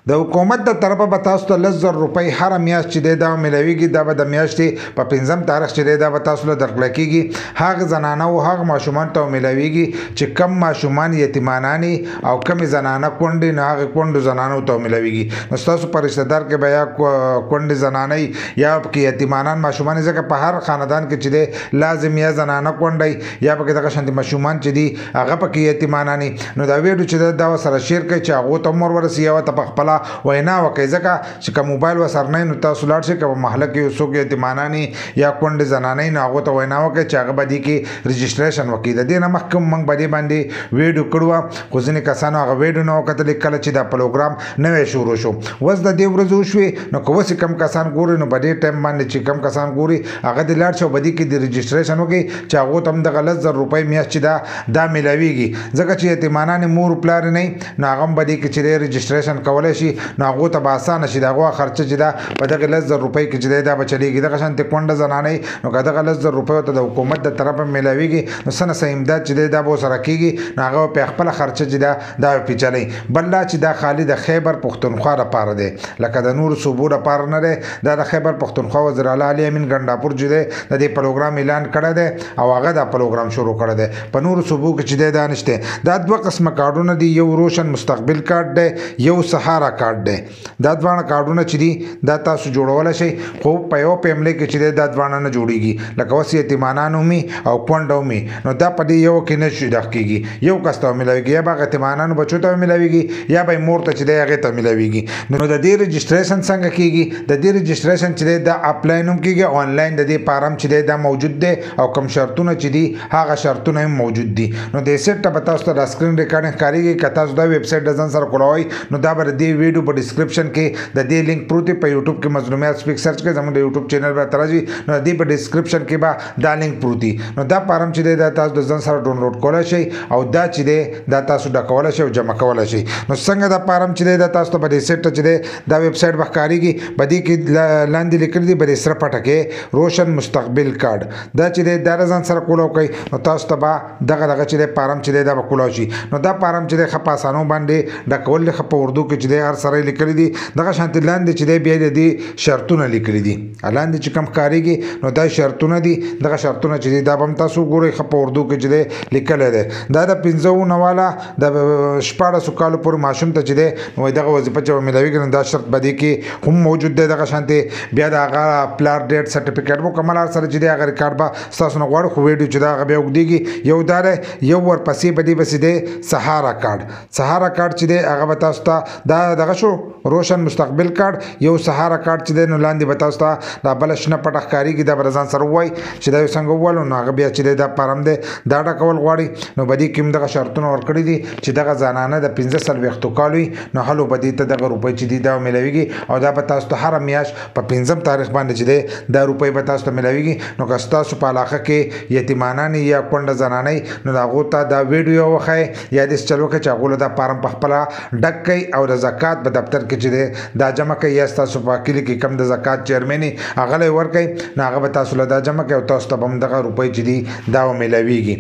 د حکومت د طرفه به تاسو ته 100,000 روپۍ هر میاشت چې دا ملويږي دا به د میاشتې په 5م تاریخ چې دا به تاسو له درکړل کیږي هغه زنانه او هغه ماشومان ته ملويږي چې کم ماشومان یتیمانان او کم زنانه کونډې نه هغه کونډو زنانو ته ملويږي نو تاسو پر رشتہ دار کې بیا کونډې زنانه یا کې یتیمانان ماشومان ځکه په هر خاندان کې چې لازم یا زنانه کونډې یا په دغه شانتي ماشومان چې دي هغه پکې یتیمانان نو دا ویډیو چې دا سره شیر کوي چې هغه ته مور ورسي او ته په خپل وینا وکړي ځکه چې کوم موبایل وسر نه نو تاسو لاړ شئ کوم محله کې څوک یتیمانان یا کونډې زنانه نه هغه ته وینا وکړي چې هغه باندې کې رجسټریشن وکړي د دې نه مخکې موږ باندې ویډیو کړو خو ځینې کسانو هغه ویډیو نه وکتل کله چې دا پروګرام نوې شروع شو وس د دې ورځو شوې نو کوم کم کسان ګوري نو په دې ټایم باندې چې کم کسان ګوري هغه د لاړ شو باندې کې د رجسټریشن وکړي چې هغه تم د 100,000 روپۍ میاشت چې دا ملويږي ځکه چې یتیمانان مور پلار نه نو هغه باندې کې چې رجسټریشن کولای شي نو هغه ته به اسانه شي دغه خرچه چې دا په دغه 100,000 روپۍ کې چې دا بچلېږي دغه شانتي کونډه زنانه نو کله 100,000 روپۍ ته د حکومت د طرفه ملويږي نو سنه امداد چې دا به سره کیږي نو هغه په خپل خرچه چې دا پیچلې بل چې دا خالي د خیبر پښتونخوا لپاره دی لکه د نور صوبو لپاره نه دی دا د خیبر پښتونخوا وزیر اعلی علي امین ګنداپور چې دی د دې پروګرام اعلان کړی دی او هغه دا پروګرام شروع کړی دی په نور صوبو کې چې دا نشته دا دوه قسمه کارډونه دي یو روشن مستقبل کارت دی یو سهارا کارت دی دا دوه کارډونه چې دي دا تاسو جوړول شي خو په یو فیملی کې چې دا دوه نه جوړیږي لکه اوس یتیمانانو می او کونډو می نو دا په دې یو کې نشي دخ کیږي یو کس ته ملويږي یا به یتیمانانو بچو ته ملويږي یا به مور ته چې دا هغه ته ملويږي نو د دې رجسټریشن څنګه کیږي د دې رجسټریشن چې دا اپلاین هم کیږي آنلاین د دې فارم چې دا موجود دی او کوم شرطونه چې دي هغه شرطونه هم موجود دي نو د سیټ ته تاسو ته سکرین ریکارډینګ کاریږي که تاسو دا ویب سټ د ځان سره کولاوي نو دا به د ویډیو په ډسکرپشن کې د دې لینک پروت په یوټیوب کې مظلومیت سپیک سرچ کړئ زموږ د یوټیوب چینل به ترځي نو د دې په ډسکرپشن کې به دا لینک پروت نو دا فارم چې دا تاسو د ځان سره ډاونلوډ کولای شئ او دا چې دا تاسو ډکولای شئ او جمع کولای شئ نو څنګه دا فارم چې دا تاسو ته په دې سیټ چې دا ویب سټ به کاریږي بدی کې لاندې لیکل دي بل سره پټه کې روشن مستقبل کارت دا چې دا ځان سره کولو کوي نو تاسو ته به دغه چې فارم چې دا به کولای شي نو دا فارم چې خپه اسانو باندې د کول خپه اردو کې چې هر سره لیکل دي دغه شانت لاندې چې بیا د شرطونه لیکل دي لاندې چې کم کاریږي نو دا شرطونه دي دغه شرطونه چې دا هم تاسو ګورئ خپه اردو کې چې لیکل دي دا د 15 والا د 14 کال پر ماشوم ته چې نو دغه وظیفه چې ملوي دا شرط بدی کې هم موجود دی دغه شانت بیا د هغه پلار ډیټ سرټیفیکیټ مو کمال سره چې دا هغه ریکارډ به تاسو نه غواړئ خو ویډیو چې دا هغه بیا وګديږي یو دار یو ورپسې بدی بسې دی سهارا کارت چې دی هغه به تاسو ته دغه شو روشن مستقبل کارت یو سهارا کارت چې دی نو لاندې به تاسو ته دا بل شنه پټه ښکاریږي دا به ځان سره ووایي چې دا څنګه ووالو نو هغه بیا چې دا فارم دی دا ډکول غواړي نو بدی کوم دغه شرطونه ورکړي دي چې دغه زنانه د 15 وختو کالوي نو هلو بدی ته دغه روپۍ چې دی دا ملويږي او دا به تاسو ته هر میاشت په 5م تاریخ باندې چې دی دا روپۍ به تاسو ته ملويږي نو که تاسو په علاقه کې یتیمانان یا کونډه زنانه نو هغه ته دا ویډیو وخی یا د چلو کې چې هغه دا فارم په خپل ډک کوي او د زکات په دفتر کې چې دا جمع کوي یا تاسو په کلی کې کم د زکات چیرمنی هغه له ور کوي نو هغه به تاسو له دا جمع کوي او تاسو ته هم دغه روپۍ چې دی دا ملويږي